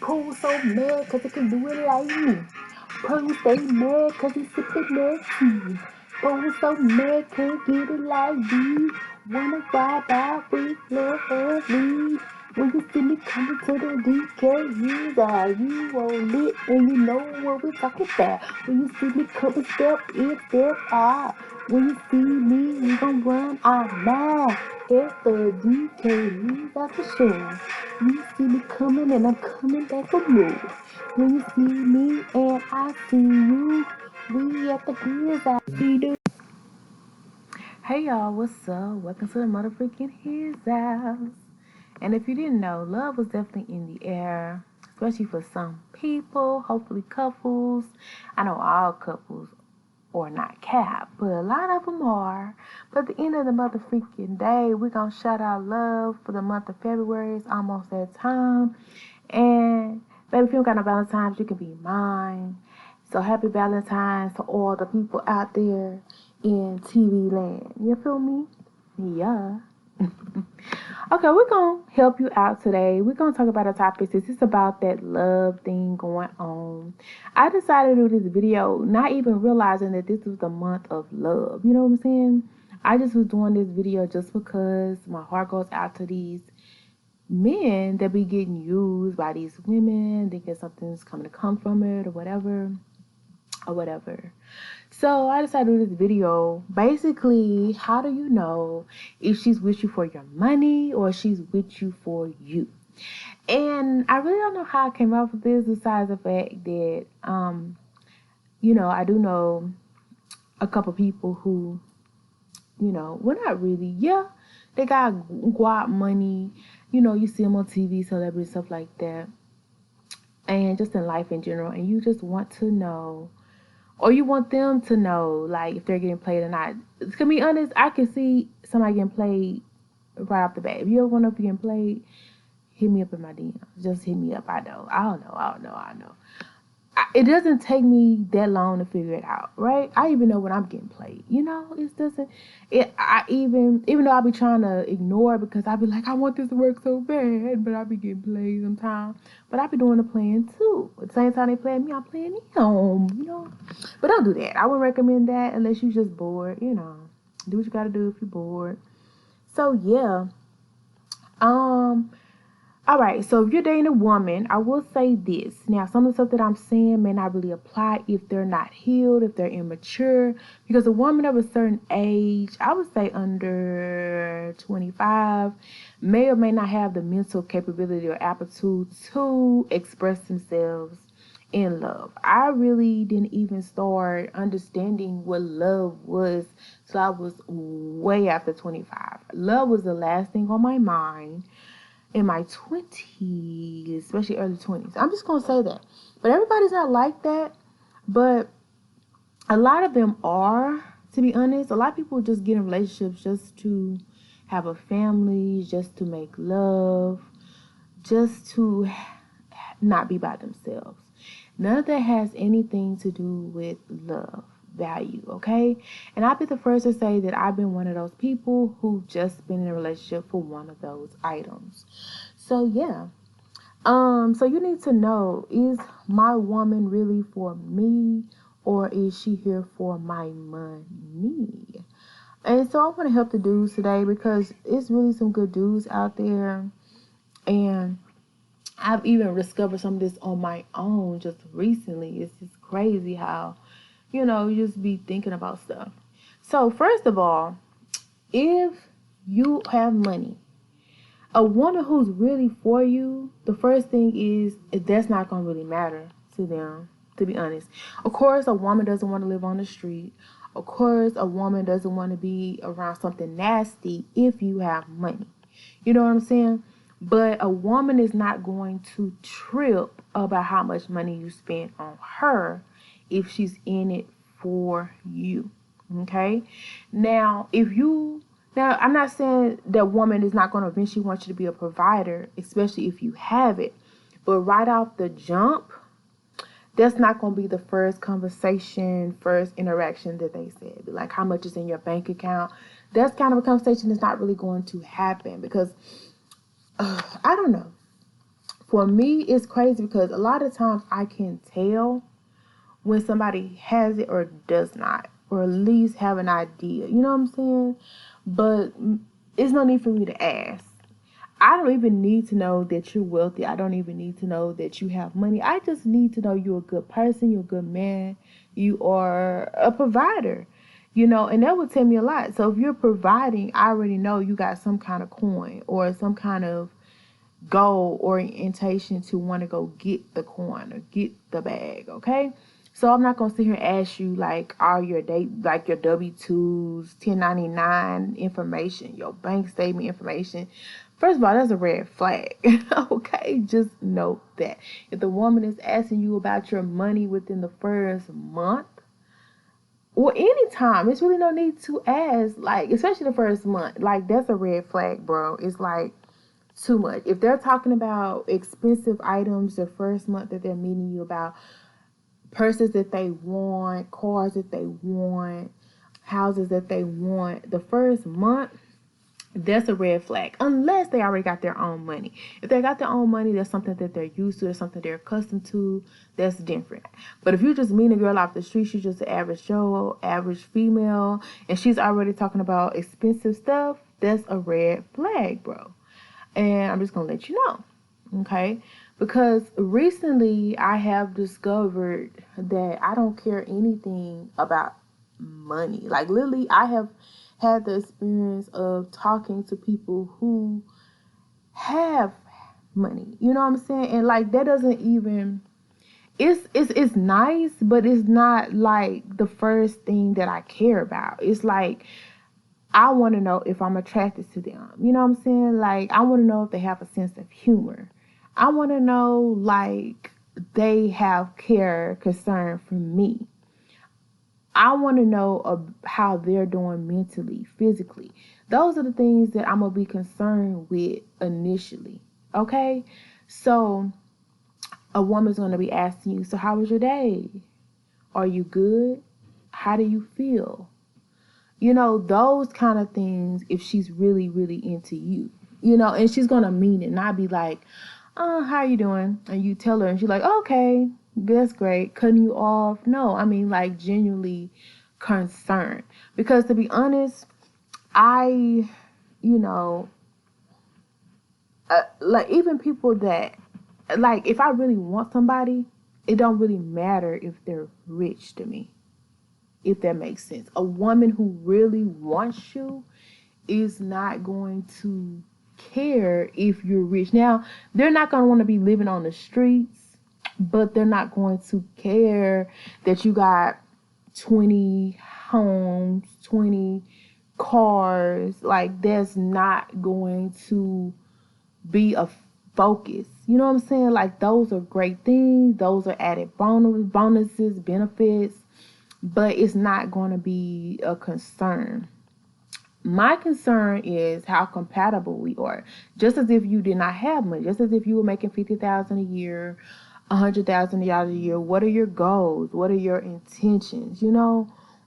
Pooh so mad cause he can do it like me. Pooh stay mad cause he sippin' that tea. Pooh so mad can't get it like me. Wanna ride out with lovely. When you see me coming to the DKHizouse, you all lit and you know what we're talking about. When you see me coming, step in, step out. When you see me, we gon' run our mile. It's the DKHizouse for sure. You see me coming and I'm coming back for more. When you see me and I see you, we at the Biz out. Hey y'all, what's up? Welcome to the motherfucking His House. And if you didn't know, love was definitely in the air, especially for some people, hopefully couples. I know all couples are not cap, but a lot of them are. But at the end of the motherfucking day, we're gonna shout out love for the month of February. It's almost that time. And baby, if you don't got no Valentine's, you can be mine. So happy Valentine's to all the people out there in TV land. You feel me? Yeah. Okay, we're going to help you out today. We're going to talk about a topic. This is about that love thing going on. I decided to do this video not even realizing that this was the month of love. You know what I'm saying? I just was doing this video just because my heart goes out to these men that be getting used by these women, thinking something's coming to come from it or whatever. So I decided to do this video. Basically, how do you know if she's with you for your money or she's with you for you? And I really don't know how I came up with this, besides the fact that, I do know a couple people who, well, not really. Yeah, they got guap money. You see them on TV, celebrities, stuff like that. And just in life in general. And you just want to know, or you want them to know, like, if they're getting played or not. To be honest, I can see somebody getting played right off the bat. If you ever want to be getting played, hit me up in my DMs. Just hit me up. I don't know. It doesn't take me that long to figure it out, right? I even know when I'm getting played. It doesn't. Even though I be trying to ignore it because I be like, I want this to work so bad, but I be getting played sometimes. But I be doing the playing too. At the same time they playing me, I'm playing them. But don't do that. I wouldn't recommend that unless you just bored. Do what you gotta do if you're bored. So yeah. All right, so if you're dating a woman, I will say this. Now, some of the stuff that I'm saying may not really apply if they're not healed, if they're immature. Because a woman of a certain age, I would say under 25, may or may not have the mental capability or aptitude to express themselves in love. I really didn't even start understanding what love was till I was way after 25. Love was the last thing on my mind in my 20s, especially early 20s. I'm just going to say that. But everybody's not like that. But a lot of them are, to be honest. A lot of people just get in relationships just to have a family, just to make love, just to not be by themselves. None of that has anything to do with love, value, okay? And I'll be the first to say that I've been one of those people who've just been in a relationship for one of those items. So yeah. So you need to know, is my woman really for me, or is she here for my money? And so I want to help the dudes today because it's really some good dudes out there. And I've even discovered some of this on my own just recently. It's just crazy how, you just be thinking about stuff. So first of all, if you have money, a woman who's really for you, the first thing is that's not going to really matter to them, to be honest. Of course, a woman doesn't want to live on the street. Of course, a woman doesn't want to be around something nasty if you have money. You know what I'm saying? But a woman is not going to trip about how much money you spend on her if she's in it for you. Okay? Now, I'm not saying that woman is not going to eventually want you to be a provider, especially if you have it. But right off the jump, that's not going to be the first conversation, first interaction that they said. Like, how much is in your bank account? That's kind of a conversation that's not really going to happen because I don't know. For me, it's crazy because a lot of times I can tell when somebody has it or does not, or at least have an idea. You know what I'm saying? But it's no need for me to ask. I don't even need to know that you're wealthy. I don't even need to know that you have money. I just need to know you're a good person. You're a good man. You are a provider. And that would tell me a lot. So if you're providing, I already know you got some kind of coin or some kind of goal orientation to want to go get the coin or get the bag, okay? So I'm not gonna sit here and ask you like all your your W-2s, 1099 information, your bank statement information. First of all, that's a red flag. Okay, just note that if the woman is asking you about your money within the first month or any time, it's really no need to ask. Like, especially the first month, like that's a red flag, bro. It's like too much. If they're talking about expensive items the first month that they're meeting you about, purses that they want, cars that they want, houses that they want, the first month, that's a red flag. Unless they already got their own money. If they got their own money, that's something that they're used to, that's something they're accustomed to, that's different. But if you just meet a girl off the street, she's just an average Joe, average female, and she's already talking about expensive stuff, that's a red flag, bro. And I'm just going to let you know, okay? Because recently I have discovered that I don't care anything about money. Like, literally, I have had the experience of talking to people who have money. You know what I'm saying? And, like, that doesn't even... It's nice, but it's not, like, the first thing that I care about. It's like... I want to know if I'm attracted to them. You know what I'm saying? Like, I want to know if they have a sense of humor. I want to know, like, they have care, concern for me. I want to know how they're doing mentally, physically. Those are the things that I'm going to be concerned with initially. Okay? So, a woman's going to be asking you, so how was your day? Are you good? How do you feel? Those kind of things, if she's really, really into you, and she's going to mean it, not be like, how are you doing? And you tell her and she's like, okay, that's great. Cutting you off. No, I mean, like, genuinely concerned. Because to be honest, I, like, even people that, like, if I really want somebody, it don't really matter if they're rich to me. If that makes sense. A woman who really wants you is not going to care if you're rich. Now, they're not going to want to be living on the streets, but they're not going to care that you got 20 homes, 20 cars. Like, that's not going to be a focus. You know what I'm saying? Like, those are great things. Those are added bonuses, benefits. But it's not going to be a concern. My concern is how compatible we are. Just as if you did not have money. Just as if you were making $50,000 a year, $100,000 a year. What are your goals? What are your intentions?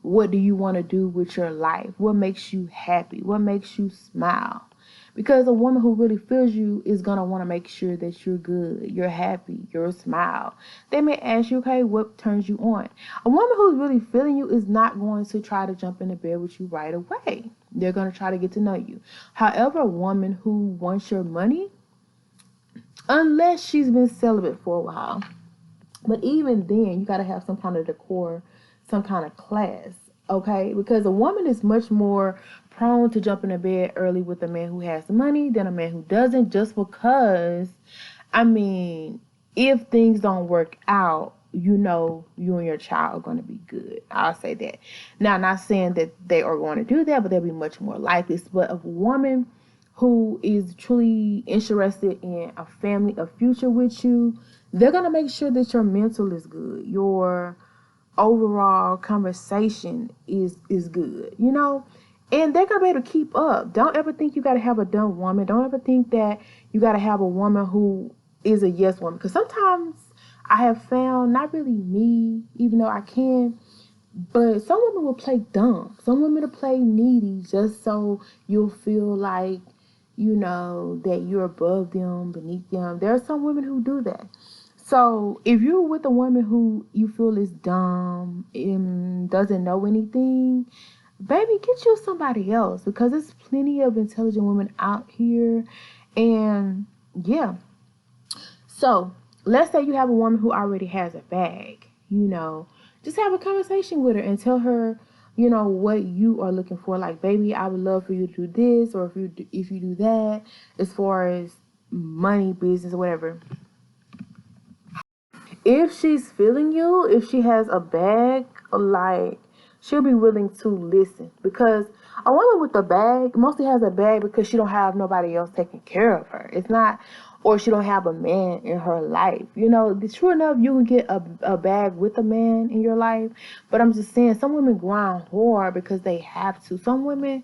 What do you want to do with your life? What makes you happy? What makes you smile? Because a woman who really feels you is going to want to make sure that you're good, you're happy, you're smile. They may ask you, okay, what turns you on? A woman who's really feeling you is not going to try to jump into bed with you right away. They're going to try to get to know you. However, a woman who wants your money, unless she's been celibate for a while, but even then, you got to have some kind of decor, some kind of class, okay? Because a woman is much more prone to jump into bed early with a man who has money than a man who doesn't, just because, if things don't work out, you and your child are going to be good. I'll say that. Now, not saying that they are going to do that, but they'll be much more likely. But a woman who is truly interested in a family, a future with you, they're going to make sure that your mental is good. Your overall conversation is good, and they're going to be able to keep up. Don't ever think you got to have a dumb woman. Don't ever think that you got to have a woman who is a yes woman. Because sometimes I have found, not really me, even though I can, but some women will play dumb. Some women will play needy just so you'll feel like that you're above them, beneath them. There are some women who do that. So if you're with a woman who you feel is dumb and doesn't know anything, baby, get you somebody else, because there's plenty of intelligent women out here. And yeah. So let's say you have a woman who already has a bag, just have a conversation with her and tell her, what you are looking for. Like, baby, I would love for you to do this, or if you do that, as far as money, business, or whatever. If she's feeling you, if she has a bag, like, she'll be willing to listen, because a woman with a bag mostly has a bag because she don't have nobody else taking care of her. It's not, or she don't have a man in her life. True enough, you can get a bag with a man in your life, but I'm just saying, some women grind hard because they have to. Some women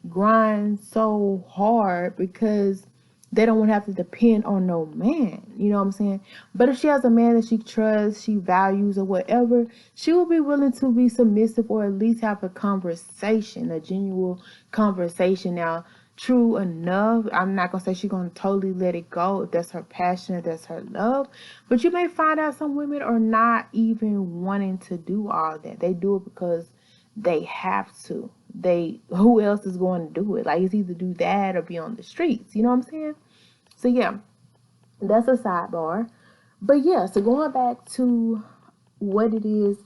grind so hard because they don't want to have to depend on no man. You know what I'm saying? But if she has a man that she trusts, she values, or whatever, she will be willing to be submissive, or at least have a conversation, a genuine conversation. Now, true enough, I'm not going to say she's going to totally let it go if that's her passion, if that's her love. But you may find out some women are not even wanting to do all that. They do it because they have to. Who else is going to do it? Like, it's either do that or be on the streets. You know what I'm saying? So yeah, that's a sidebar. But yeah, so going back to what it is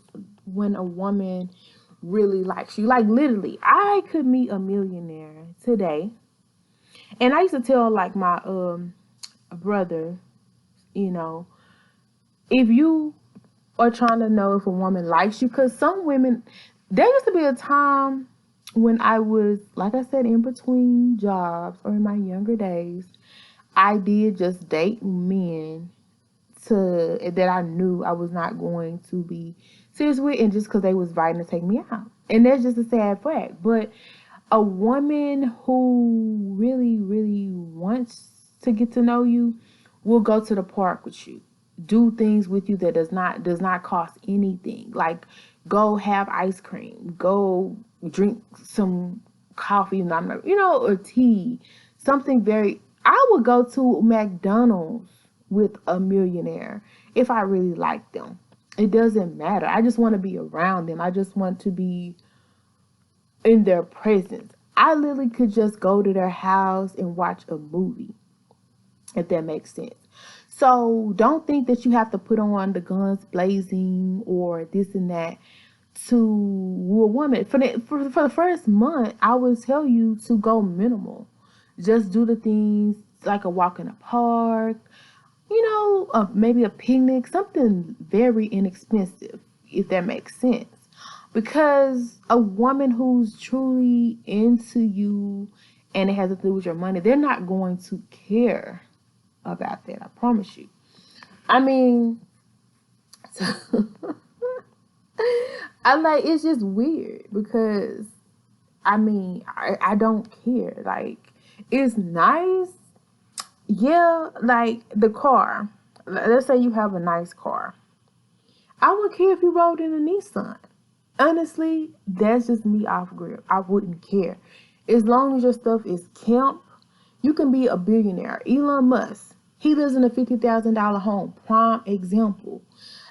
when a woman really likes you. Like, literally, I could meet a millionaire today. And I used to tell, like, my brother, if you are trying to know if a woman likes you, because some women, there used to be a time when I was, like I said, in between jobs, or in my younger days, I did just date men that I knew I was not going to be serious with, and just because they was fighting to take me out. And that's just a sad fact. But a woman who really, really wants to get to know you will go to the park with you, do things with you that does not cost anything. Like, go have ice cream, go drink some coffee, or tea, something very. I would go to McDonald's with a millionaire if I really like them. It doesn't matter. I just want to be around them. I just want to be in their presence. I literally could just go to their house and watch a movie, if that makes sense. So don't think that you have to put on the guns blazing or this and that to woo a woman. For the first month, I would tell you to go minimal. Just do the things like a walk in a park, maybe a picnic, something very inexpensive, if that makes sense. Because a woman who's truly into you and it has to do with your money, they're not going to care about that. I promise you. I mean, it's just weird because, I don't care. Like, it's nice. Yeah, like the car. Let's say you have a nice car. I wouldn't care if you rode in a Nissan. Honestly, that's just me off grid. I wouldn't care. As long as your stuff is camp, you can be a billionaire. Elon Musk, he lives in a $50,000 home. Prime example.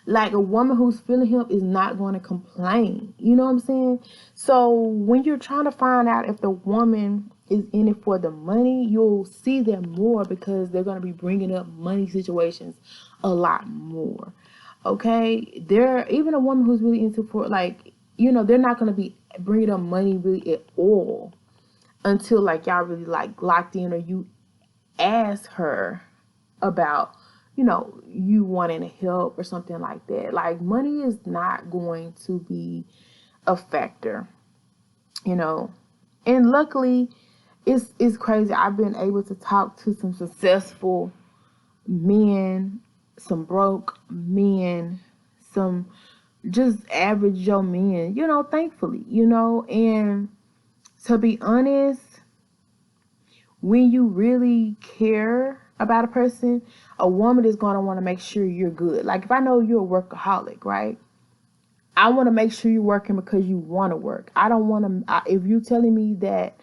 Like, a woman who's feeling him is not going to complain. You know what I'm saying? So when you're trying to find out if the woman is in it for the money, you'll see them more because they're going to be bringing up money situations a lot more. Okay? Even a woman who's really into for, like, they're not going to be bringing up money really at all until, like, y'all really, like, locked in, or you ask her about, you wanting to help or something like that. Like, money is not going to be a factor, And luckily, it's crazy. I've been able to talk to some successful men, some broke men, some just average Joe men, thankfully, and to be honest, when you really care about a person, a woman is going to want to make sure you're good. Like, if I know you're a workaholic, right? I want to make sure you're working because you want to work. I don't want to, if you're telling me that,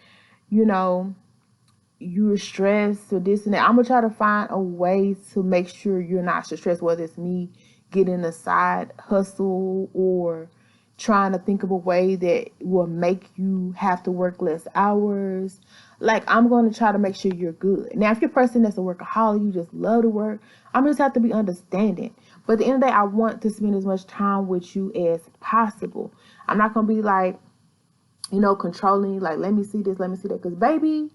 you're stressed or this and that. I'm gonna try to find a way to make sure you're not stressed, whether it's me getting a side hustle or trying to think of a way that will make you have to work less hours. Like, I'm going to try to make sure you're good. Now, if you're a person that's a workaholic, you just love to work, I'm just have to be understanding. But at the end of the day, I want to spend as much time with you as possible. I'm not going to be like, controlling, like, let me see this, let me see that. Because, baby,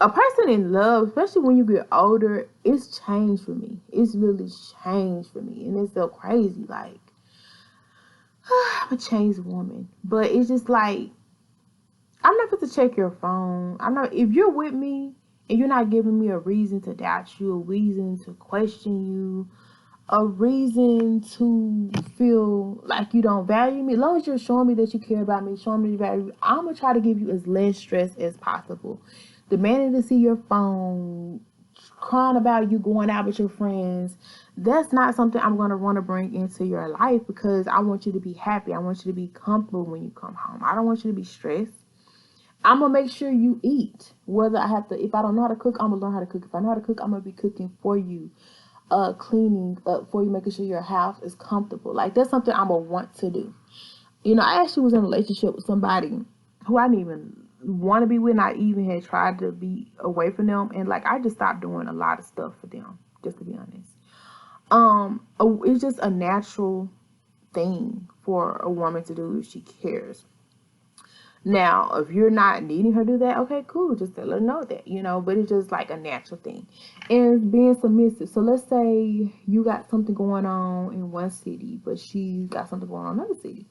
a person in love, especially when you get older, it's changed for me. It's really changed for me. And it's so crazy. Like, I'm a changed woman. But it's just like, I'm not going to check your phone. If you're with me and you're not giving me a reason to doubt you, a reason to question you, a reason to feel like you don't value me, as long as you're showing me that you care about me, showing me you value me, I'm going to try to give you as less stress as possible. Demanding to see your phone, crying about you going out with your friends, that's not something I'm going to want to bring into your life, because I want you to be happy. I want you to be comfortable when you come home. I don't want you to be stressed. I'm going to make sure you eat. Whether I have to, if I don't know how to cook, I'm going to learn how to cook. If I know how to cook, I'm going to be cooking for you, cleaning up for you, making sure your house is comfortable. Like, that's something I'm going to want to do. I actually was in a relationship with somebody who I didn't even want to be with, and I even had tried to be away from them, and like, I just stopped doing a lot of stuff for them, just to be honest. It's just a natural thing for a woman to do if she cares. Now, if you're not needing her to do that, okay, cool. Just let her know that, but it's just like a natural thing. And being submissive. So let's say you got something going on in one city, but she got something going on in another city.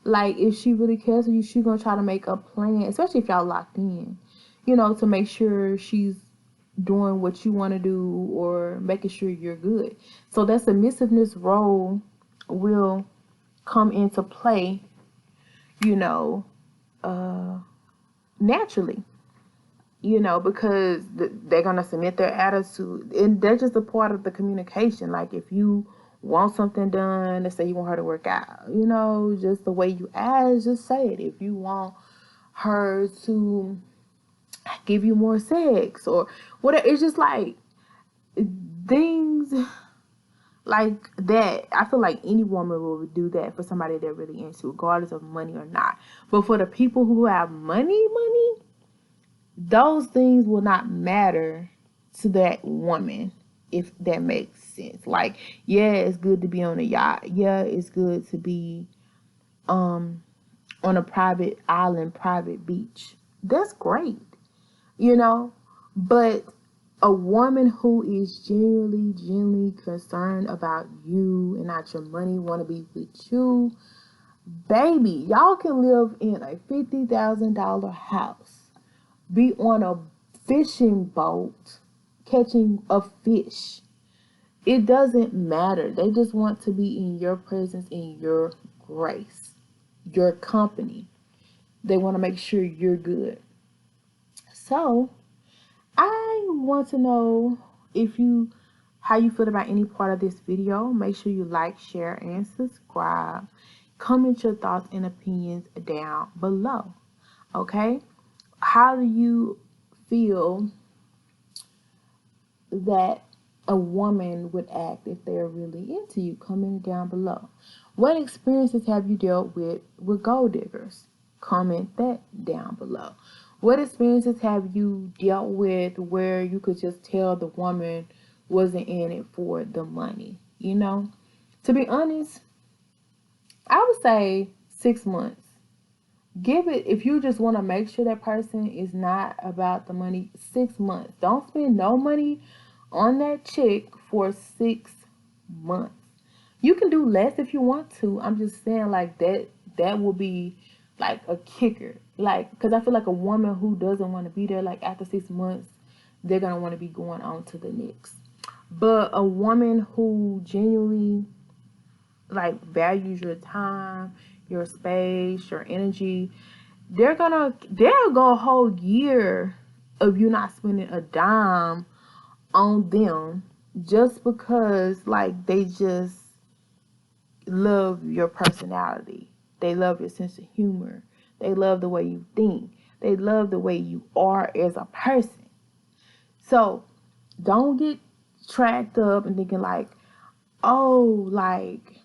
Like, if she really cares for you, she's going to try to make a plan, especially if y'all locked in, to make sure she's doing what you want to do or making sure you're good. So that submissiveness role will come into play, naturally, because they're going to submit their attitude. And that's just a part of the communication. Like, if you want something done, let's say you want her to work out, just the way you ask, just say it. If you want her to give you more sex or whatever, it's just like things like that. I feel like any woman will do that for somebody they're really into, regardless of money or not. But for the people who have money, those things will not matter to that woman, if that makes sense. Like, yeah, it's good to be on a yacht. Yeah, it's good to be on a private island, private beach. That's great, but a woman who is genuinely concerned about you and not your money, want to be with you, baby, y'all can live in a $50,000 house, be on a fishing boat catching a fish. It doesn't matter. They just want to be in your presence, in your grace, your company. They want to make sure you're good. So I want to know how you feel about any part of this video. Make sure you like, share, and subscribe. Comment your thoughts and opinions down below. Okay? How do you feel that a woman would act if they're really into you? Comment down below. What experiences have you dealt with gold diggers? Comment that down below. What experiences have you dealt with where you could just tell the woman wasn't in it for the money? To be honest, I would say 6 months. Give it, if you just want to make sure that person is not about the money, 6 months. Don't spend no money on that chick for 6 months. You can do less if you want to. I'm just saying, like, that will be like a kicker. Like, because I feel like a woman who doesn't want to be there, like, after 6 months, they're going to want to be going on to the next. But a woman who genuinely, like, values your time, your space, your energy, they'll go a whole year of you not spending a dime on them just because, like, they just love your personality. They love your sense of humor. They love the way you think. They love the way you are as a person. So don't get tracked up and thinking like, oh, like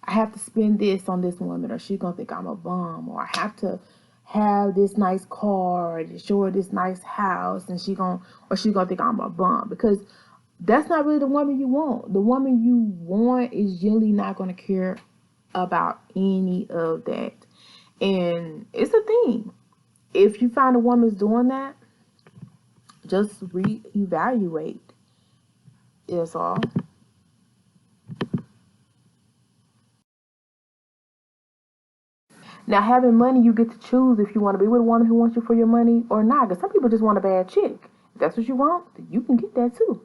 I have to spend this on this woman, or she's gonna think I'm a bum, or I have to have this nice car, or show her this nice house, and she's gonna think I'm a bum, because that's not really the woman you want. The woman you want is generally not gonna care about any of that. And it's a thing. If you find a woman's doing that, just reevaluate. That's all. Now, having money, you get to choose if you want to be with a woman who wants you for your money or not. Because some people just want a bad chick. If that's what you want, then you can get that too.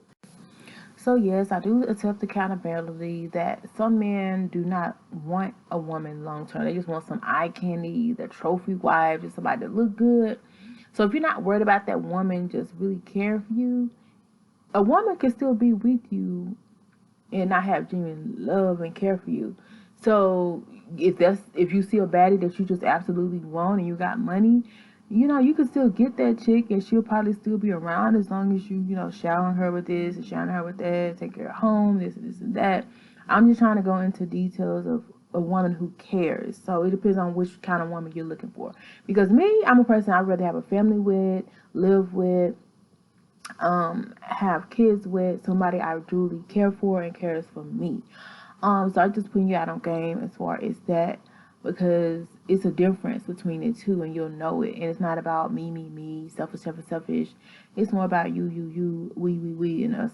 So yes, I do accept accountability that some men do not want a woman long term. They just want some eye candy, the trophy wife, just somebody that look good. So if you're not worried about that woman just really caring for you, a woman can still be with you and not have genuine love and care for you. So if you see a baddie that you just absolutely want and you got money, you can still get that chick and she'll probably still be around as long as you showering her with this and showering her with that, take care of home, this and that. I'm just trying to go into details of a woman who cares. So it depends on which kind of woman you're looking for. Because me, I'm a person I'd rather have a family with, live with, have kids with, somebody I truly care for and cares for me. So I just putting you out on game as far as that, because it's a difference between the two and you'll know it. And it's not about me, selfish. It's more about you, we, and us.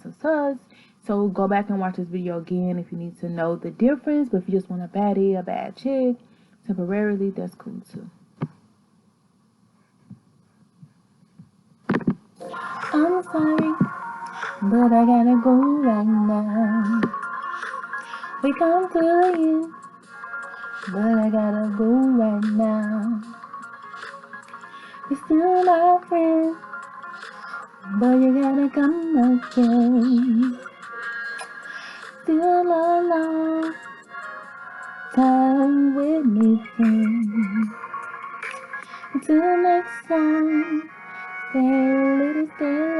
So go back and watch this video again if you need to know the difference. But if you just want a baddie, a bad chick, temporarily, that's cool too. I'm sorry, but I gotta go right now. We come to the end, but I gotta go right now. You're still my friend, but you gotta come again. Still a long time with me, friend. Until next time, stay a little, stay